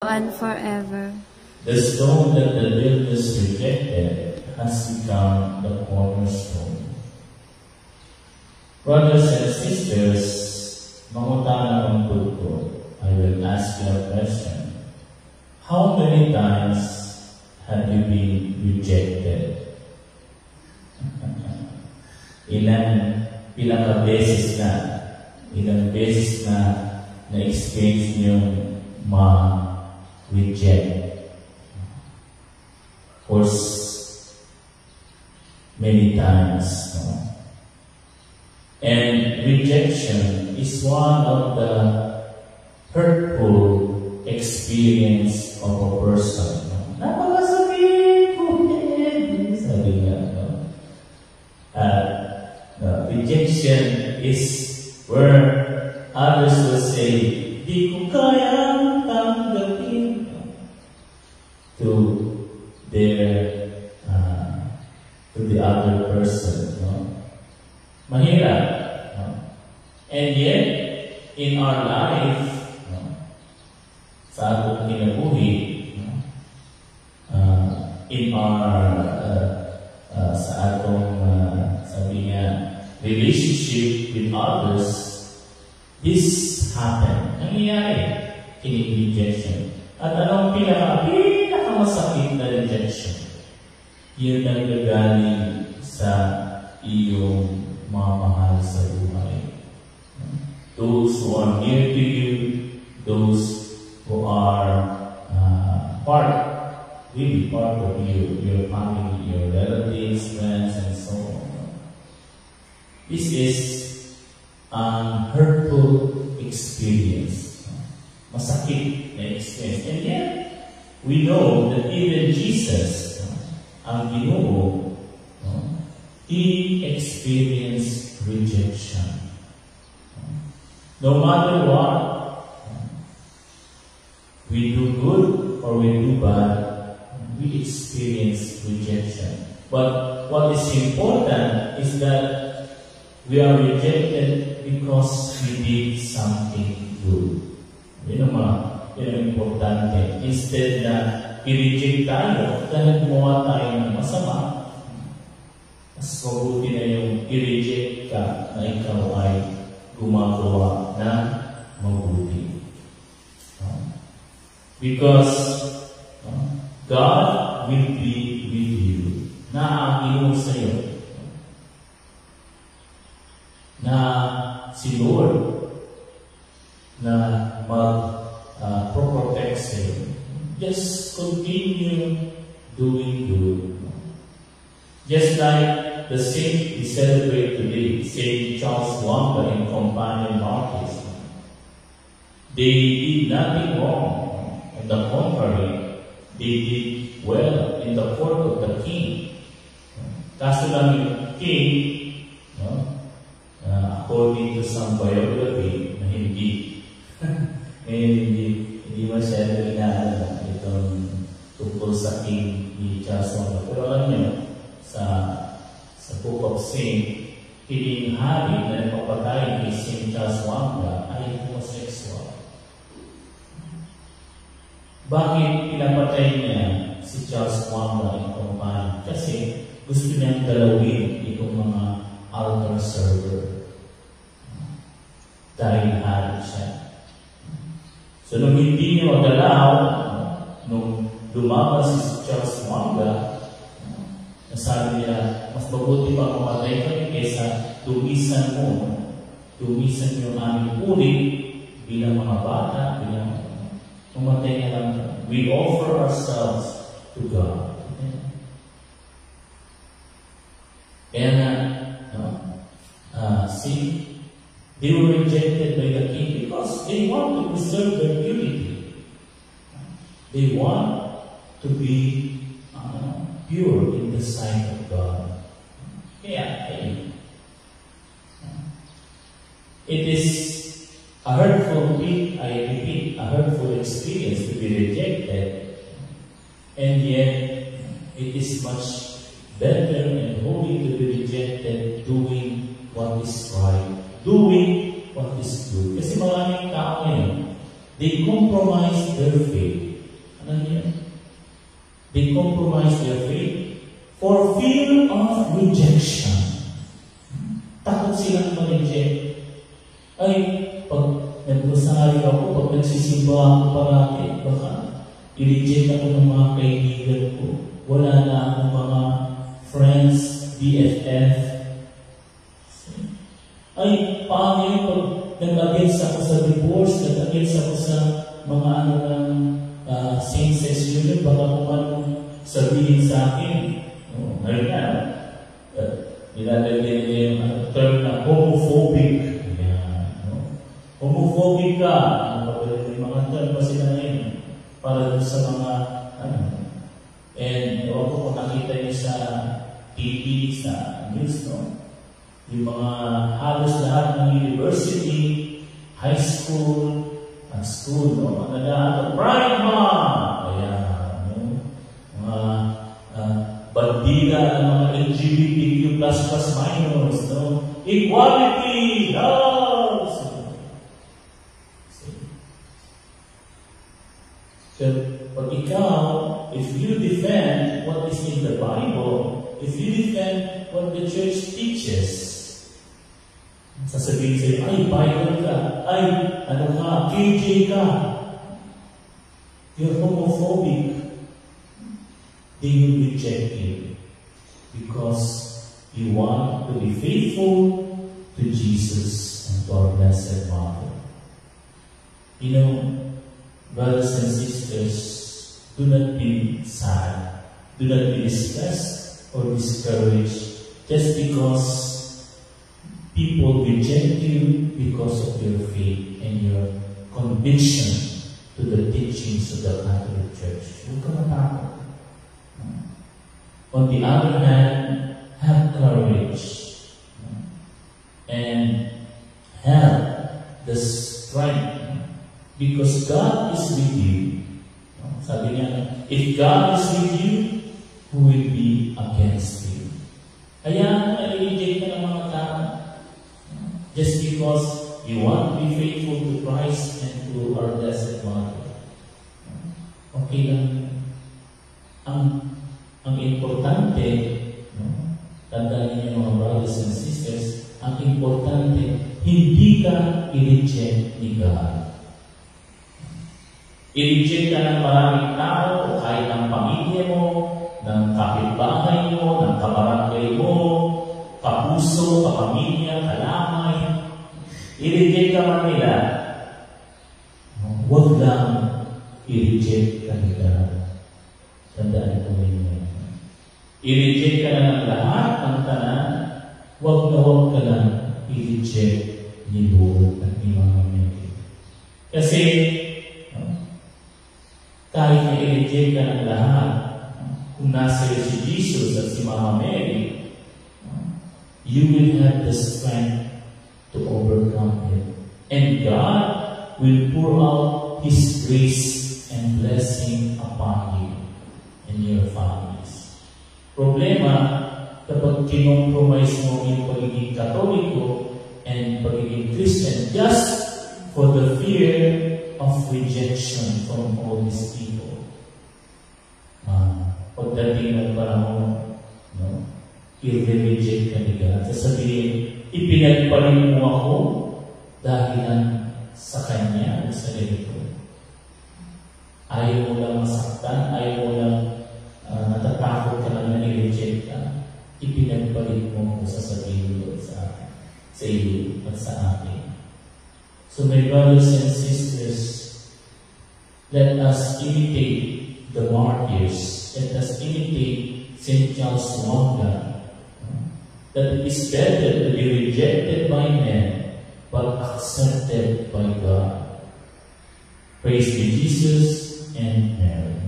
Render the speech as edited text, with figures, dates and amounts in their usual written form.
and forever. The stone that the builders rejected has become the cornerstone. Brothers and sisters, mangutana ng tulpo, I will ask you a question. How many times have you been rejected? Ilang beses na na-experience niyo ma-reject? Of course, many times. No? And rejection is one of the hurtful experience of a person. Napakasakit po sabi nga, no? Rejection is where others will say, di ko kayang tanggapin to the other person. No? Mahirap. No? And yet, in our life, no? Sa atong kinabuhi, no? In our sa atong sabi nga, relationship with others, this happen. Nangyayari, rejection. At anong pinakamasakit na rejection? Yun ang gagaling sa iyong mga mahal sa buhay. Those who are near to you, those who are part of you, your family, your relatives, friends, and so on. This is an hurtful experience. Masakit na experience. And yet, we know that even Jesus, ang Ginoo, He experienced rejection. No matter what, we do good or we do bad, we experience rejection. But what is important is that we are rejected because we did something good. Yun ang importante. Instead na i-reject tayo dahil gumawa tayo ng masama, mas mabuti na yung i-reject ka na ikaw ay gumagawa na mabuti. Because God will be with you. Naaangin mo sa'yo na si Lord na mag-protect sa'yo. Just continue doing good. Just like the saint we celebrate today, Saint Charles Wamba and Companion Martyrs, they did nothing wrong. On the contrary, they did well in the court of the king. Kaso lang yung king, according to some biography, na hindi masyado inaalala itong tungkol sa king ni Charles Wamba. Pero alam niyo, sa Book of Saint, hiling hari na napapatay ni Saint Charles Wamba ay homosexual. Bakit pinapatay niya si Charles Wamba ng Companion? Kasi gusto niyang galawin itong mga altar server. Dahil hari siya. So, nung hindi niya magalaw, nung lumabas si Charles Wamba, nasabi niya, mas mabuti pa mamatay kami kaysa tumisan mo. Tumisan yung aming ulit bilang mga bata, bilang mamatay na lang. We offer ourselves to God. And see, they were rejected by the king because they want to preserve their purity. They want to be pure in the sight of God. It is a hurtful a hurtful experience to be rejected, and yet it is much better and holy to be rejected doing what is right, doing what is good. Kasi maraming tao ngayon, they compromise their faith compromise their faith for fear of rejection. Takot silang ma-reject. Ay, pag nag-rosaryo ako, pag nagsisimba ako parati, baka i-reject ako ng mga kaibigan ko. Wala na akong mga friends, BFF. Ay, paano yun pag nag-against ako sa divorce, nag-against ako sa mga same-sex union, baka kung anong sabihin sa akin. Ngayon na, nilalagyan nila yung term na homophobic. Homophobic ka. May mga term pa sila ngayon para sa mga and ewan ko kung nakita niyo sa TV, sa news, no? Yung mga halos lahat ng university, high school, at school, no? Mga lahat, Pride Month! Ayan, no? Mga bandila ng mga LGBTQ++ minors, no? Equality! Love! So, pag ikaw, if you defend what is in the Bible, if you defend what the church teaches, sasabihin sa'yo, ay, Bible ka, ay, ano ka, KJ ka, you're homophobic, they will reject you because you want to be faithful to Jesus and to our Blessed Mother. You know, brothers and sisters, do not be sad, do not be distressed or discouraged just because people reject you because of your faith and your conviction to the teachings of the Catholic Church. Huwag ka matakot. On the other hand, have courage and have the strength because God is with you. Sabi niya, if God is with you, who will be against you? Kaya i-reject ka ng mga tao just because you want to be faithful to Christ and to our Blessed Mother. Okay lang. Ang importante, tandaan niyo mga brothers and sisters, ang importante, hindi ka i-reject ni God. I-reject ka ng maraming tao, o kahit ng pamilya mo, ng kapitbahay mo, ng kabarangay mo, kapuso, kapamilya, kalamay. I-reject ka man nila. Huwag lang i-reject ka nila. Tandaan ko ninyo. I-reject ka na ng lahat ng tanan. Huwag ka lang i-reject ni Lord at ni Mama Mary. Kasi, kahit na i-reject ka ng lahat, kung nasa iyo si Jesus at si Mama Mary, you will have the strength to overcome it. And God will pour out His grace and blessing upon you and your families. Problema, kapag kinompromise mo yung pagiging Katoliko and pagiging Christian just for the fear of rejection from all these people. Pagdating ng panahon, i-reject ka nila. Sasabihin, ipinagpalit mo ako dahilan sa Kanya o sa ganito. Ayaw mo lang masaktan, ayaw mo lang natatakot ka lang na i-reject ka. Ipinagpalit mo kung sasabihin mo sa iyo at sa akin. So my brothers and sisters, let us imitate the martyrs. Let us imitate St. Charles Wanga. That it is better to be rejected by men, but accepted by God. Praise be Jesus and Mary.